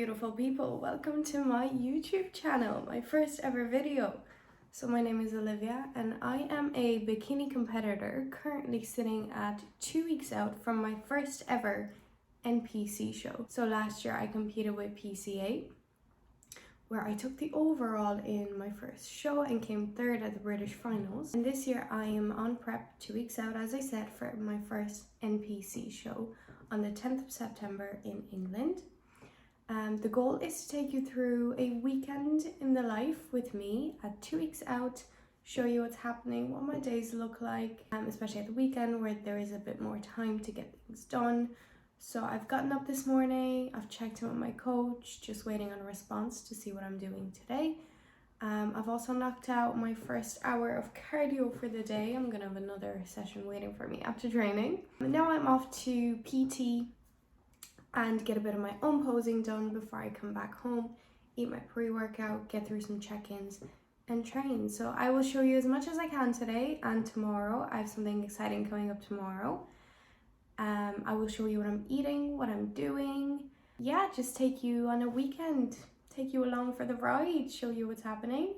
beautiful people, welcome to my YouTube channel, my first ever video. So my name is Olivia and I am a bikini competitor currently sitting at 2 weeks out from my first ever NPC show. So last year I competed with PCA where I took the overall in my first show and came third at the British finals. And this year I am on prep 2 weeks out, as I said, for my first NPC show on the 10th of September in England. The goal is to take you through a weekend in the life with me at 2 weeks out, show you what's happening, what my days look like, especially at the weekend where there is a bit more time to get things done. So I've gotten up this morning, I've checked in with my coach, just waiting on a response to see what I'm doing today. I've also knocked out my first hour of cardio for the day. I'm gonna have another session waiting for me after training. And now I'm off to PT and get a bit of my own posing done before I come back home, eat my pre-workout, get through some check-ins and train. So I will show you as much as I can today and tomorrow. I have something exciting coming up tomorrow. I will show you what I'm eating, what I'm doing. Yeah, just take you on a weekend, take you along for the ride, show you what's happening.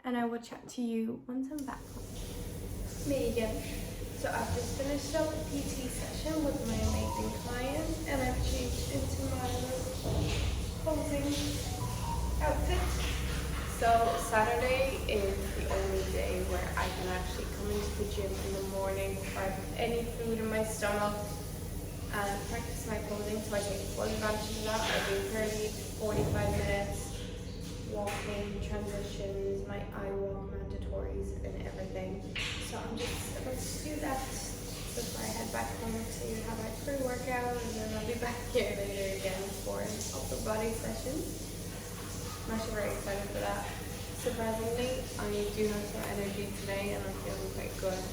And I will chat to you once I'm back home. Me again. So I've just finished up a PT session with my amazing client and I've changed into my posing outfit. So Saturday is the only day where I can actually come into the gym in the morning before I have any food in my stomach and practice my posing. So I take full advantage of that. I do 30 to 45 minutes walking, transitions, my eye walk mandatories and everything. So I'm just about to do that before I head back home to have my pre-workout, and then I'll be back here later again for an upper body session. I'm actually very excited for that. Surprisingly, I do have some energy today and I'm feeling quite good.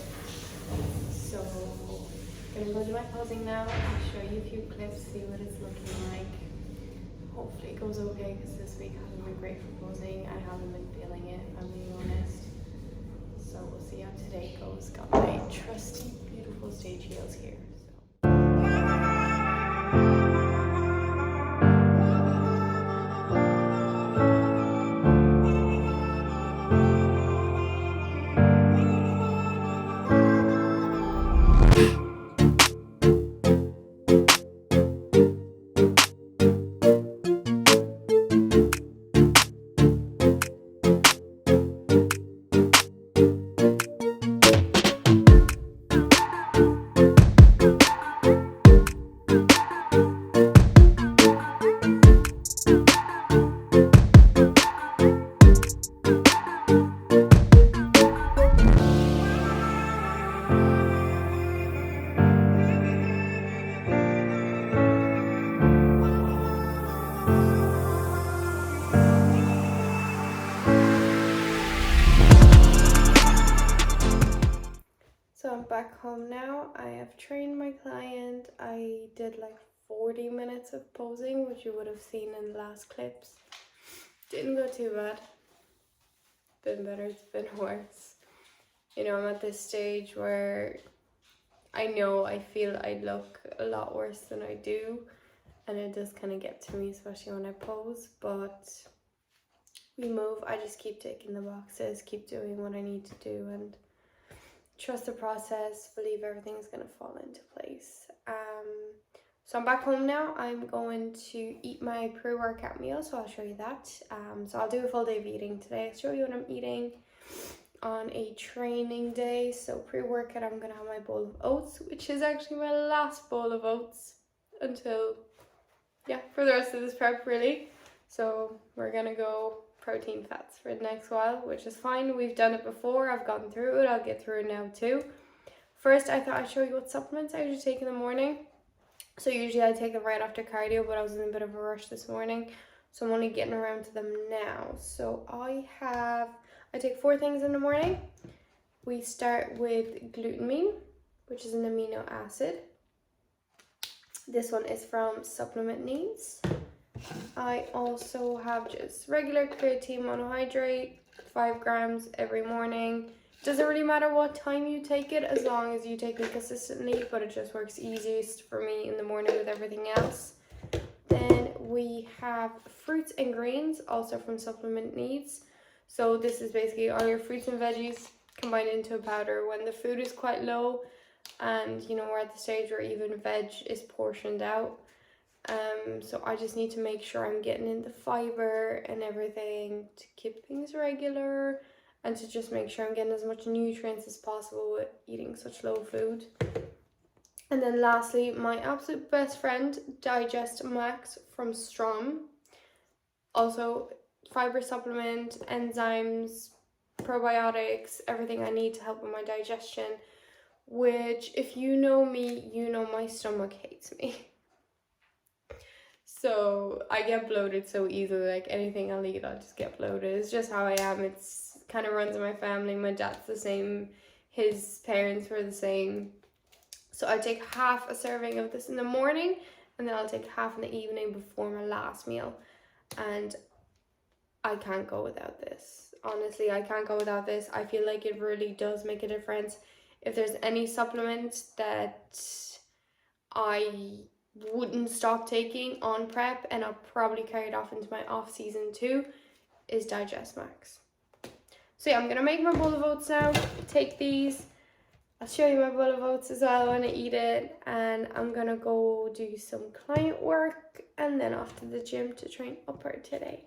So I'm going to go do my posing now and show you a few clips, see what it's looking like. Hopefully it goes okay because this week hasn't been great for posing. I haven't been feeling it, if I'm being honest. So we'll see how today goes. Got my trusty, beautiful stage heels here. So I'm back home now. I have trained my client. I did like 40 minutes of posing, which you would have seen in the last clips. Didn't go too bad. Been better, it's been worse. You know, I'm at this stage where I feel I look a lot worse than I do, and it does kind of get to me, especially when I pose, but we move. I just keep ticking the boxes, keep doing what I need to do, and trust the process, believe everything's gonna fall into place. So I'm back home now. I'm going to eat my pre-workout meal, so I'll show you that. So I'll do a full day of eating today. I'll show you what I'm eating on a training day. So pre-workout, I'm gonna have my bowl of oats, which is actually my last bowl of oats until, yeah, for the rest of this prep really. So we're gonna go protein fats for the next while, which is fine. We've done it before, I've gotten through it, I'll get through it now too. First, I thought I'd show you what supplements I usually take in the morning. So usually I take them right after cardio, but I was in a bit of a rush this morning, so I'm only getting around to them now. So I take 4 things in the morning. We start with glutamine, which is an amino acid. This one is from Supplement Needs. I also have just regular creatine monohydrate, 5 grams every morning. Doesn't really matter what time you take it as long as you take it consistently, but it just works easiest for me in the morning with everything else. Then we have fruits and grains, also from Supplement Needs. So this is basically all your fruits and veggies combined into a powder when the food is quite low, and you know, we're at the stage where even veg is portioned out. So I just need to make sure I'm getting in the fiber and everything to keep things regular, and to just make sure I'm getting as much nutrients as possible with eating such low food. And then lastly, my absolute best friend, Digest Max from Strom. Also fiber supplement, enzymes, probiotics, everything I need to help with my digestion, which if you know me, you know my stomach hates me. So I get bloated so easily, like anything I'll eat, I'll just get bloated. It's just how I am. It's kind of runs in my family. My dad's the same, his parents were the same. So I take half a serving of this in the morning, and then I'll take half in the evening before my last meal. And I can't go without this. Honestly, I can't go without this. I feel like it really does make a difference. If there's any supplement that I wouldn't stop taking on prep, and I'll probably carry it off into my off season too, is Digest Max. So yeah, I'm gonna make my bowl of oats now, take these. I'll show you my bowl of oats as well when I eat it, and I'm gonna go do some client work and then off to the gym to train upper today.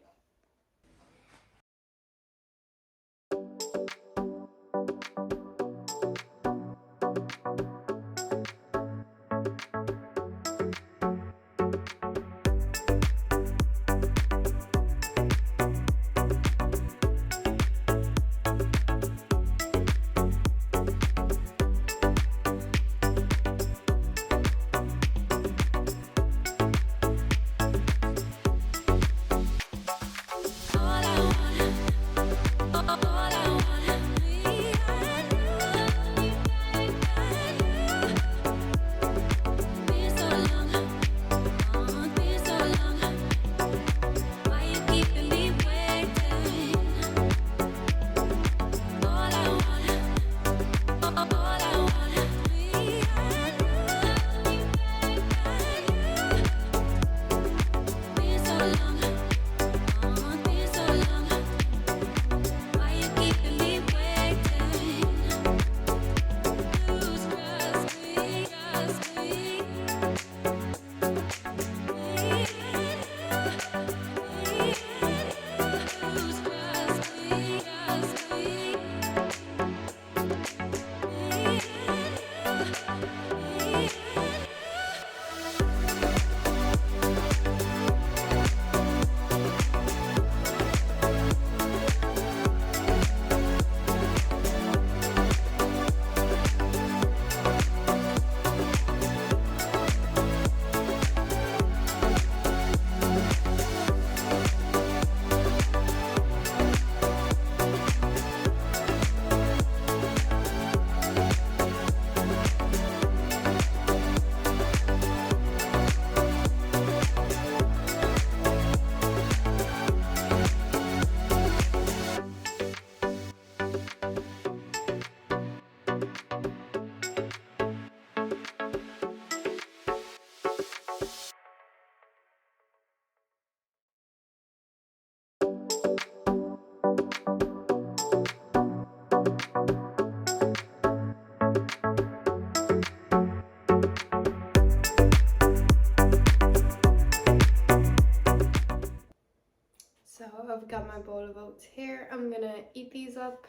I've got my bowl of oats here. I'm gonna eat these up,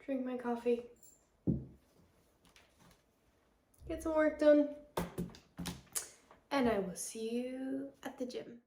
drink my coffee, get some work done, and I will see you at the gym.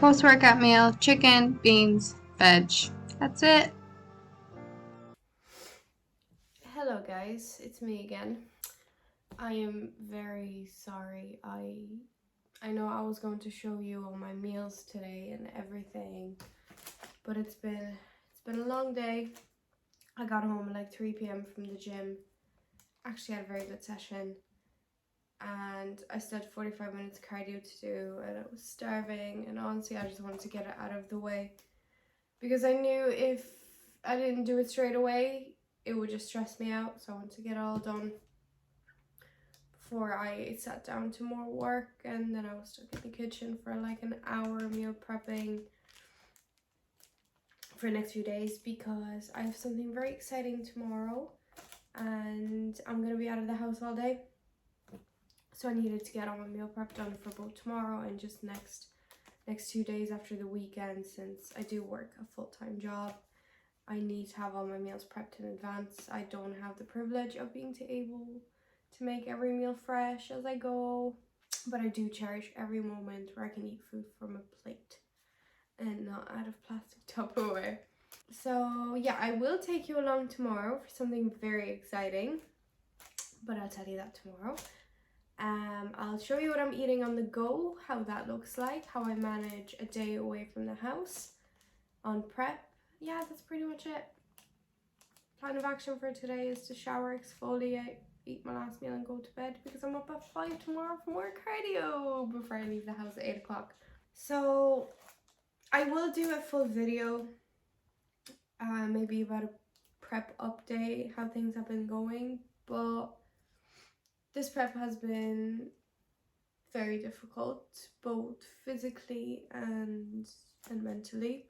Post-workout meal, chicken, beans, veg. That's it. Hello guys, it's me again. I am very sorry. I know I was going to show you all my meals today and everything, but it's been a long day. I got home at like 3 p.m. from the gym. Actually had a very good session, and I still had 45 minutes cardio to do, and I was starving, and honestly I just wanted to get it out of the way because I knew if I didn't do it straight away it would just stress me out, so I wanted to get it all done before I sat down to more work. And then I was stuck in the kitchen for like an hour meal prepping for the next few days because I have something very exciting tomorrow and I'm gonna be out of the house all day, so I needed to get all my meal prep done for both tomorrow and just next 2 days after the weekend. Since I do work a full-time job, I need to have all my meals prepped in advance. I don't have the privilege of being able to make every meal fresh as I go, but I do cherish every moment where I can eat food from a plate and not out of plastic Tupperware. So yeah, I will take you along tomorrow for something very exciting, but I'll tell you that tomorrow. I'll show you what I'm eating on the go, how that looks like, how I manage a day away from the house on prep. Yeah, that's pretty much it. Plan of action for today is to shower, exfoliate, eat my last meal and go to bed because I'm up at 5 tomorrow for more cardio before I leave the house at 8 o'clock. So I will do a full video, maybe about a prep update, how things have been going, but this prep has been very difficult, both physically and mentally.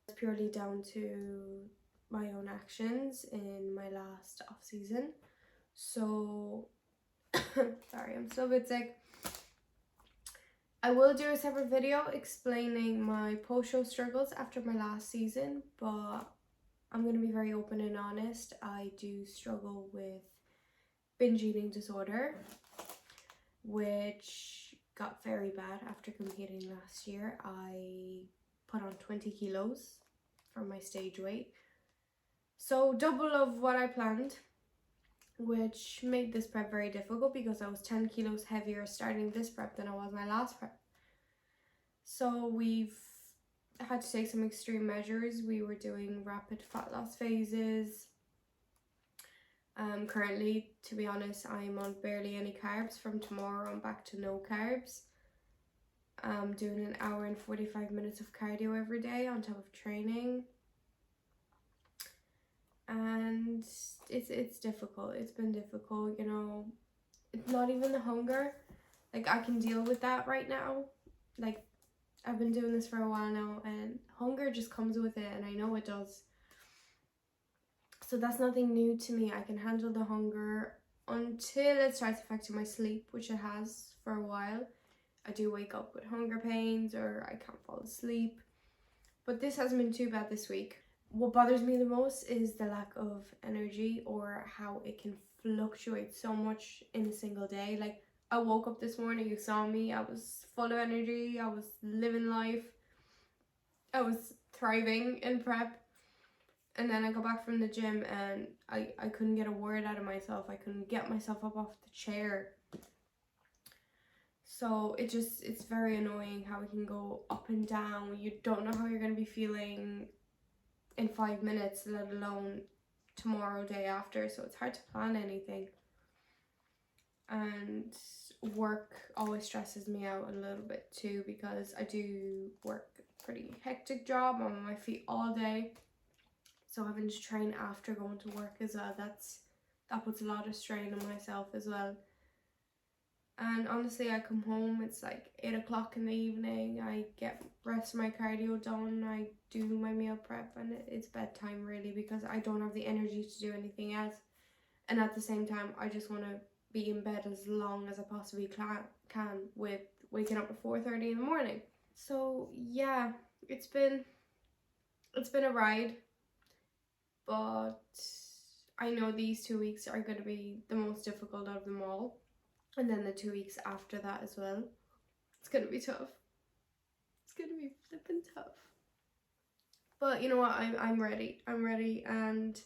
It's purely down to my own actions in my last off season. So sorry, I'm still a bit sick. I will do a separate video explaining my post-show struggles after my last season, but I'm going to be very open and honest. I do struggle with binge eating disorder, which got very bad after competing last year. I put on 20 kilos from my stage weight, so double of what I planned, which made this prep very difficult because I was 10 kilos heavier starting this prep than I was my last prep. So we've had to take some extreme measures. We were doing rapid fat loss phases. Currently, to be honest, I'm on barely any carbs. From tomorrow I'm back to no carbs. I'm doing an hour and 45 minutes of cardio every day on top of training. And it's difficult. It's been difficult, you know. It's not even the hunger. Like, I can deal with that right now. Like, I've been doing this for a while now and hunger just comes with it, and I know it does. So that's nothing new to me. I can handle the hunger until it starts affecting my sleep, which it has for a while. I do wake up with hunger pains or I can't fall asleep. But this hasn't been too bad this week. What bothers me the most is the lack of energy, or how it can fluctuate so much in a single day. Like, I woke up this morning, you saw me, I was full of energy, I was living life, I was thriving in prep. And then I got back from the gym and I couldn't get a word out of myself. I couldn't get myself up off the chair. So it's very annoying how it can go up and down. You don't know how you're going to be feeling in 5 minutes, let alone tomorrow, day after. So it's hard to plan anything. And work always stresses me out a little bit too, because I do work a pretty hectic job. I'm on my feet all day. So having to train after going to work as well, that puts a lot of strain on myself as well. And honestly, I come home, it's like 8 o'clock in the evening, I get rest of my cardio done, I do my meal prep, and it's bedtime really, because I don't have the energy to do anything else. And at the same time, I just want to be in bed as long as I possibly can, with waking up at 4:30 in the morning. So yeah, it's been a ride, but I know these 2 weeks are going to be the most difficult of them all, and then the 2 weeks after that as well. It's going to be tough. gonna be flipping tough. But you know what? I'm ready. I'm ready, and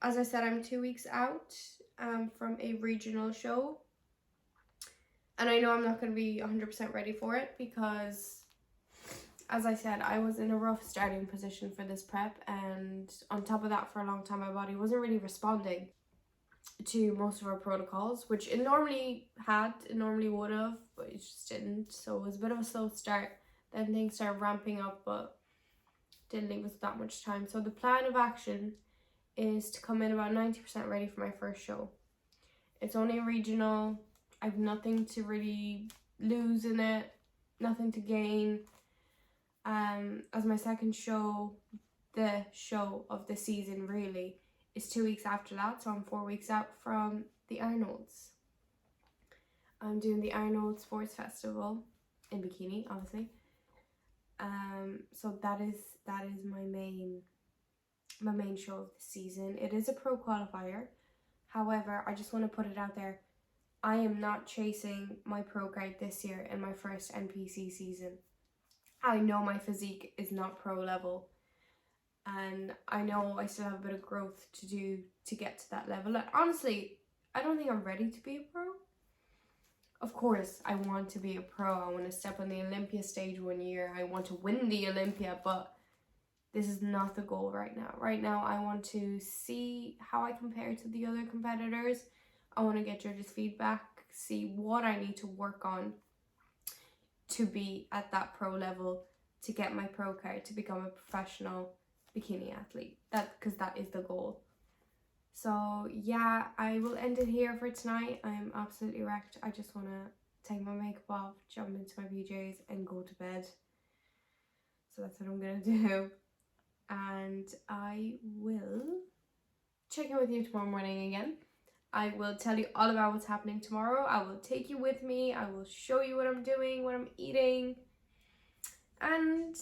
as I said, I'm 2 weeks out from a regional show, and I know I'm not gonna be 100% ready for it because, as I said, I was in a rough starting position for this prep, and on top of that, for a long time, my body wasn't really responding to most of our protocols, which it normally would have, but it just didn't. So it was a bit of a slow start. Then things started ramping up, but didn't leave us that much time. So the plan of action is to come in about 90% ready for my first show. It's only a regional. I have nothing to really lose in it, nothing to gain. As my second show, the show of the season really, is 2 weeks after that, so I'm 4 weeks out from the Arnolds. I'm doing the Arnold Sports Festival in Bikini, obviously. So that is my main show of the season. It is a pro qualifier. However, I just want to put it out there, I am not chasing my pro card this year in my first NPC season. I know my physique is not pro level, and I know I still have a bit of growth to do to get to that level. Like, honestly, I don't think I'm ready to be a pro. Of course, I want to be a pro. I want to step on the Olympia stage one year. I want to win the Olympia, but this is not the goal right now. Right now, I want to see how I compare to the other competitors. I want to get judges' feedback, see what I need to work on to be at that pro level, to get my pro card, to become a professional bikini athlete. Because that is the goal. So yeah, I will end it here for tonight. I'm absolutely wrecked. I just want to take my makeup off, jump into my PJs and go to bed. So that's what I'm going to do. And I will check in with you tomorrow morning again. I will tell you all about what's happening tomorrow. I will take you with me. I will show you what I'm doing, what I'm eating. And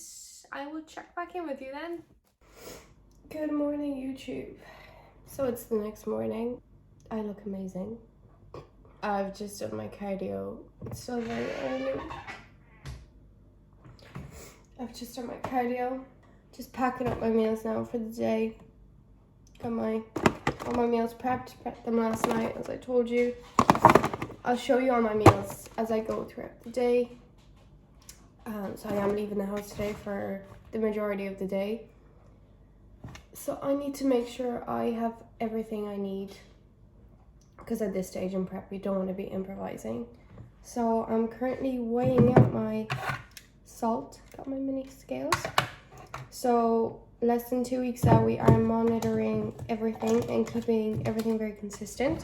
I will check back in with you then. Good morning, YouTube. So it's the next morning. I look amazing. I've just done my cardio. It's still very early. I've just done my cardio. Just packing up my meals now for the day. Got all my meals prepped them last night, as I told you. I'll show you all my meals as I go throughout the day. So I am leaving the house today for the majority of the day. So I need to make sure I have everything I need, because at this stage in prep, we don't want to be improvising. So I'm currently weighing out my salt. Got my mini scales. So less than 2 weeks out, we are monitoring everything and keeping everything very consistent,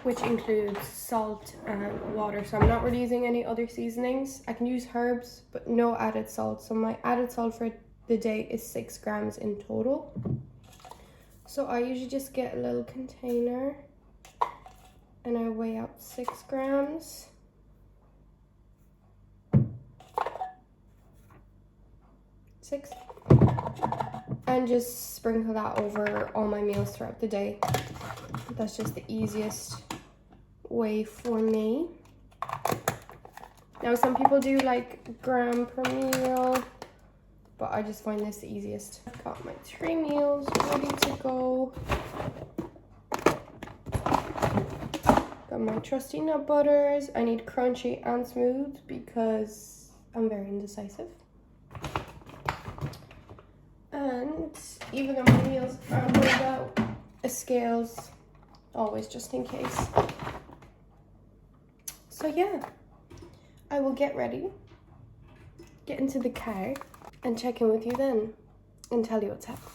which includes salt and water. So I'm not really using any other seasonings. I can use herbs, but no added salt. So my added salt for the day is 6 grams in total. So I usually just get a little container and I weigh out 6 grams. And just sprinkle that over all my meals throughout the day. That's just the easiest way for me. Now some people do like gram per meal, but I just find this the easiest. I've got my 3 meals ready to go. Got my trusty nut butters. I need crunchy and smooth because I'm very indecisive. And even though my meals are weighed out, a scales always, just in case. So yeah, I will get ready, get into the car, and check in with you then and tell you what's happening.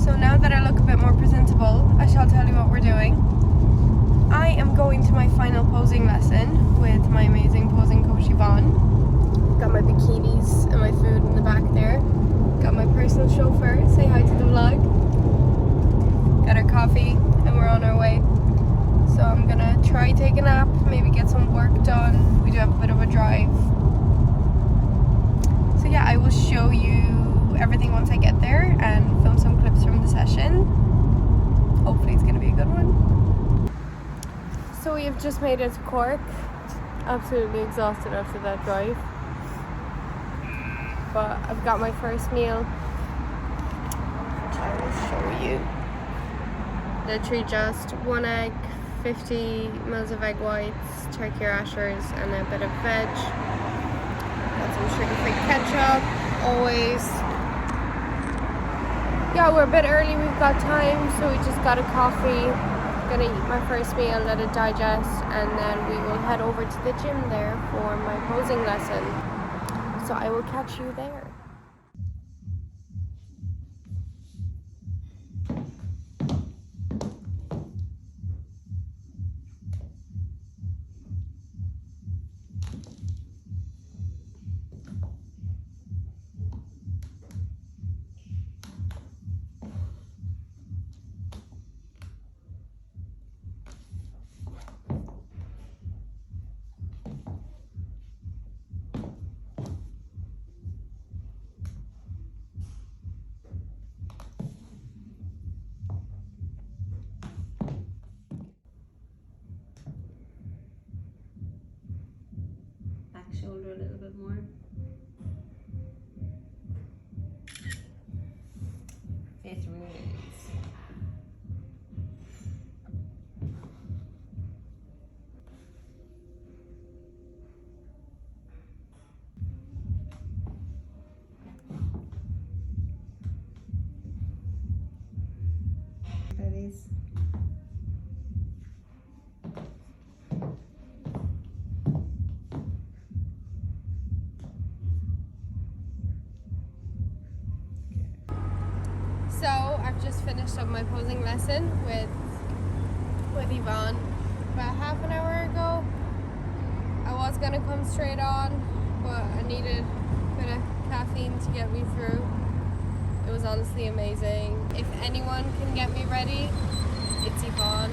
So now that I look a bit more presentable, I shall tell you what we're doing. I am going to my final posing lesson with my amazing posing coach Yvonne. Got my bikinis and my food in the back there. Got my personal chauffeur, say hi to the vlog. Got our coffee and we're on our way. So I'm gonna try take a nap, maybe get some work done. We do have a bit of a drive. So yeah, I will show you everything once I get there and film some clips from the session. Hopefully it's gonna be a good one. So we have just made it to Cork. absolutely exhausted after that drive. But I've got my first meal, which I will show you. Literally just 1 egg, 50 mils of egg whites, turkey rashers, and a bit of veg. Got some sugar-free ketchup, always. Yeah, we're a bit early, we've got time, so we just got a coffee. Gonna eat my first meal, let it digest, and then we will head over to the gym there for my posing lesson. So I will catch you there. Back shoulder a little bit more. Face release. Release. So I've just finished up my posing lesson with Yvonne about half an hour ago. I was gonna come straight on, but I needed a bit of caffeine to get me through. It was honestly amazing. If anyone can get me ready, it's Yvonne.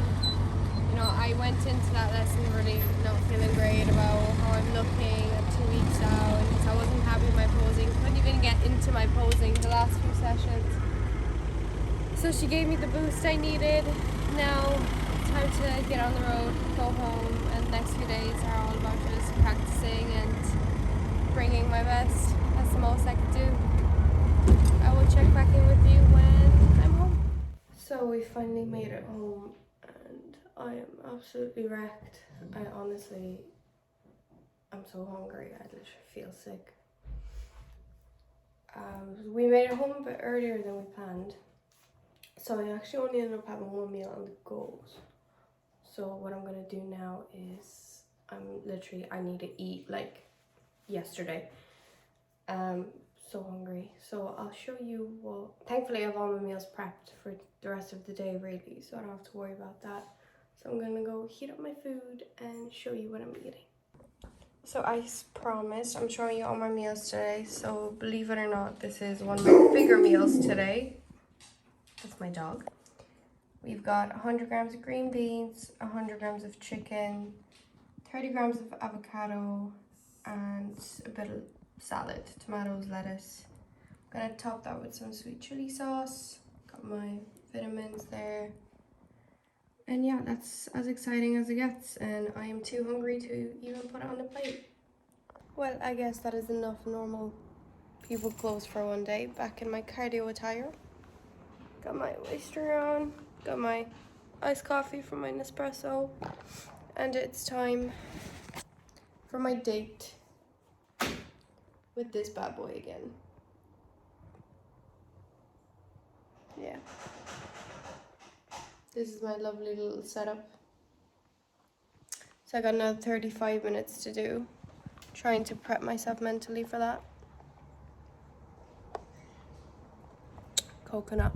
You know, I went into that lesson really not feeling great about how I'm looking at 2 weeks out, because I wasn't happy with my posing. Couldn't even get into my posing the last few sessions. So she gave me the boost I needed. Now, time to get on the road, go home, and the next few days are all about just practicing and bringing my best. That's the most I could do. I will check back in with you when I'm home. So we finally made it home, and I am absolutely wrecked. I'm so hungry, I literally feel sick. We made it home a bit earlier than we planned. So I actually only ended up having one meal on the go. So what I'm gonna do now is I need to eat like yesterday. So hungry. So I'll show you what, thankfully I have all my meals prepped for the rest of the day really, so I don't have to worry about that. So I'm gonna go heat up my food and show you what I'm eating. So I promised I'm showing you all my meals today. So believe it or not, this is one of my bigger meals today. That's my dog. We've got 100 grams of green beans, 100 grams of chicken, 30 grams of avocado, and a bit of salad, tomatoes, lettuce. I'm gonna top that with some sweet chili sauce. Got my vitamins there. And yeah, that's as exciting as it gets, and I am too hungry to even put it on the plate. Well, I guess that is enough normal people clothes for one day. Back in my cardio attire. Got my oyster on, got my iced coffee from my Nespresso, and it's time for my date with this bad boy again. Yeah. This is my lovely little setup. So I got another 35 minutes to do. Trying to prep myself mentally for that. Coconut.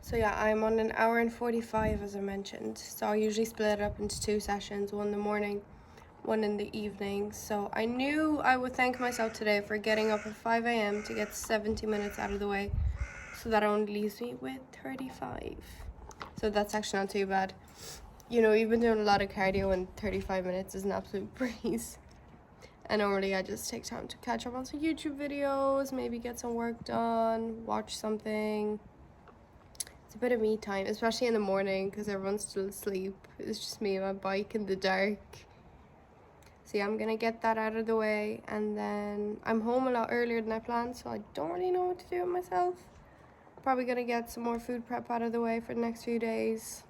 So yeah, I'm on an hour and 45 as I mentioned. So I usually split it up into 2 sessions, one in the morning, one in the evening. So I knew I would thank myself today for getting up at 5 a.m. to get 70 minutes out of the way. So that only leaves me with 35. So that's actually not too bad. You know, you've been doing a lot of cardio, and 35 minutes is an absolute breeze. And normally I just take time to catch up on some YouTube videos, maybe get some work done, watch something. It's a bit of me time, especially in the morning because everyone's still asleep. It's just me and my bike in the dark. So yeah, I'm gonna get that out of the way, and then I'm home a lot earlier than I planned, so I don't really know what to do with myself. Probably gonna get some more food prep out of the way for the next few days.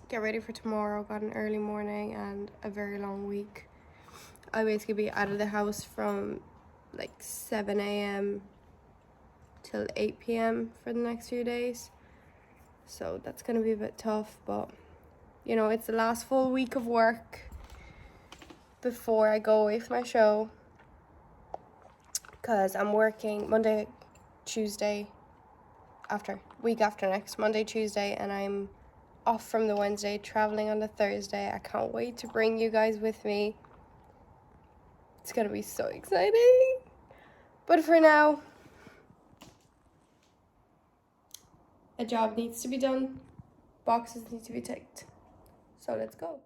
Get ready for tomorrow. Got an early morning and a very long week. I'll basically be out of the house from like 7 a.m. till 8 p.m. for the next few days. So that's gonna be a bit tough, but you know, it's the last full week of work before I go away for my show, because I'm working Monday, Tuesday, week after next, Monday, Tuesday, and I'm off from the Wednesday, traveling on the Thursday. I can't wait to bring you guys with me. It's gonna be so exciting. But for now, a job needs to be done, boxes need to be ticked. So let's go.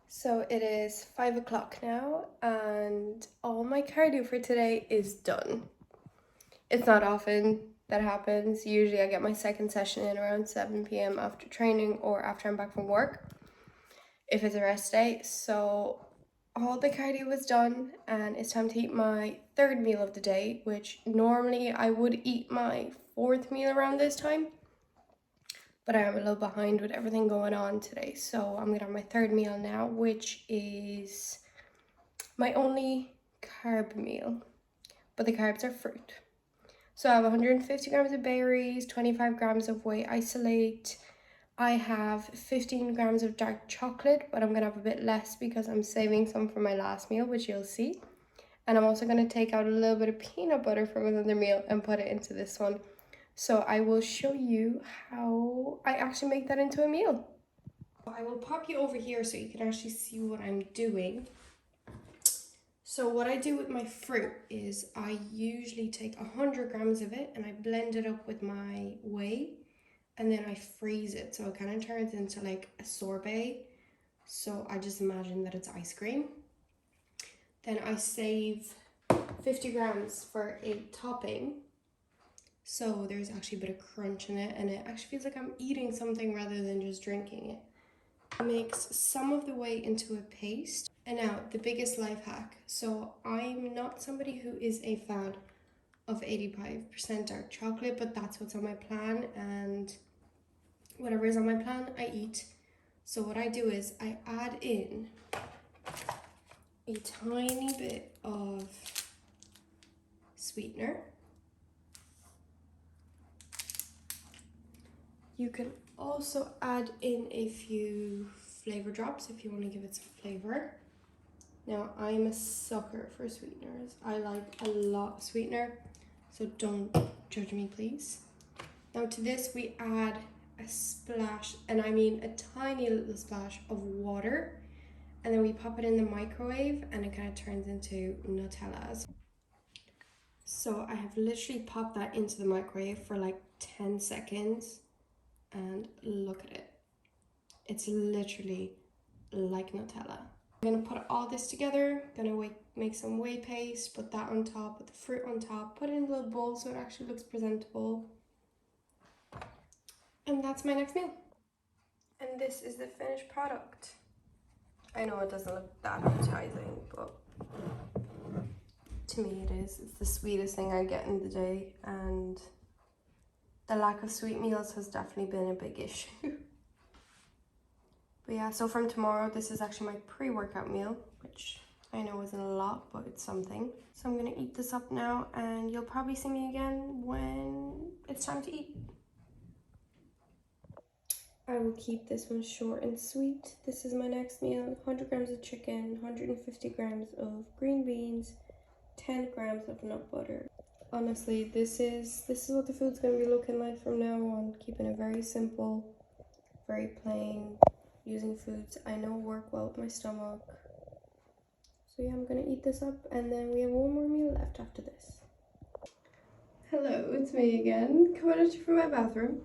So it is 5 o'clock now, and all my cardio for today is done. It's not often that happens. Usually I get my second session in around 7 p.m. after training or after I'm back from work, if it's a rest day. So all the cardio was done, and it's time to eat my third meal of the day, which normally I would eat my fourth meal around this time, but I am a little behind with everything going on today. So I'm gonna have my third meal now, which is my only carb meal, but the carbs are fruit. So I have 150 grams of berries, 25 grams of whey isolate. I have 15 grams of dark chocolate, but I'm gonna have a bit less because I'm saving some for my last meal, which you'll see. And I'm also gonna take out a little bit of peanut butter from another meal and put it into this one. So I will show you how I actually make that into a meal. I will pop you over here so you can actually see what I'm doing. So what I do with my fruit is I usually take 100 grams of it and I blend it up with my whey, and then I freeze it. So it kind of turns into like a sorbet. So I just imagine that it's ice cream. Then I save 50 grams for a topping. So there's actually a bit of crunch in it, and it actually feels like I'm eating something rather than just drinking it. Mix some of the whey into a paste. And now the biggest life hack. So I'm not somebody who is a fan of 85% dark chocolate, but that's what's on my plan, and whatever is on my plan I eat. So what I do is I add in a tiny bit of sweetener. You can also add in a few flavor drops if you want to give it some flavor. Now, I'm a sucker for sweeteners. I like a lot of sweetener, so don't judge me, please. Now to this, we add a splash, and I mean a tiny little splash of water, and then we pop it in the microwave, and it kind of turns into Nutella. So I have literally popped that into the microwave for like 10 seconds, and look at it. It's literally like Nutella. I'm gonna put all this together, gonna make some whey paste, put that on top, put the fruit on top, put it in a little bowl so it actually looks presentable. And that's my next meal. And this is the finished product. I know it doesn't look that appetizing, but to me it is. It's the sweetest thing I get in the day, and the lack of sweet meals has definitely been a big issue. But yeah, so from tomorrow, this is actually my pre-workout meal, which I know isn't a lot, but it's something. So I'm gonna eat this up now, and you'll probably see me again when it's time to eat. I will keep this one short and sweet. This is my next meal: 100 grams of chicken, 150 grams of green beans, 10 grams of nut butter. Honestly, this is what the food's gonna be looking like from now on. Keeping it very simple, very plain, using foods I know work well with my stomach. So yeah, I'm gonna eat this up, and then we have one more meal left after this. Hello, it's me again, coming at you from my bathroom.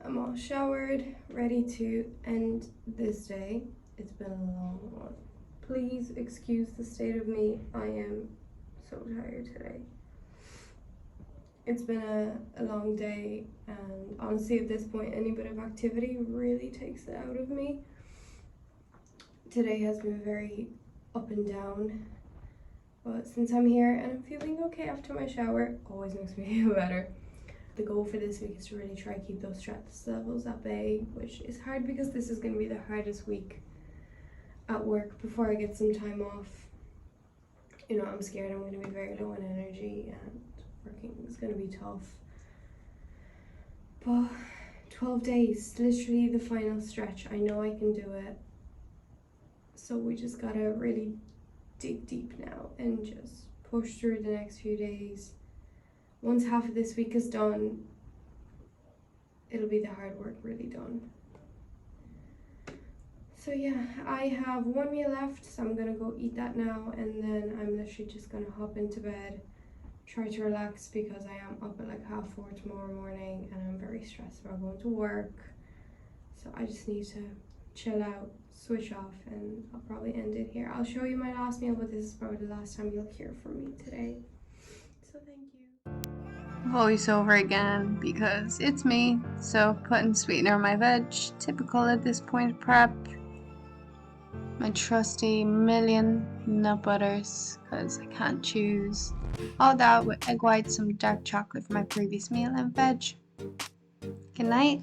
I'm all showered, ready to end this day. It's been a long one. Please excuse the state of me. I am so tired today. It's been a long day, and honestly at this point any bit of activity really takes it out of me. Today has been very up and down, but since I'm here and I'm feeling okay after my shower, always makes me feel better. The goal for this week is to really try to keep those stress levels at bay, which is hard because this is going to be the hardest week at work before I get some time off. You know, I'm scared I'm going to be very low in energy and working is going to be tough. But 12 days, literally the final stretch. I know I can do it. So we just gotta really dig deep now and just push through the next few days. Once half of this week is done, it'll be the hard work really done. So yeah, I have one meal left, so I'm gonna go eat that now, and then I'm literally just gonna hop into bed, try to relax because I am up at like 4:30 tomorrow morning and I'm very stressed about going to work. So I just need to chill out, switch off, and I'll probably end it here. I'll show you my last meal, but this is probably the last time you'll hear from me today. So thank you. Voiceover again because it's me. So putting sweetener on my veg, typical at this point of prep. My trusty million nut butters because I can't choose. All that with egg whites, some dark chocolate for my previous meal, and veg. Good night.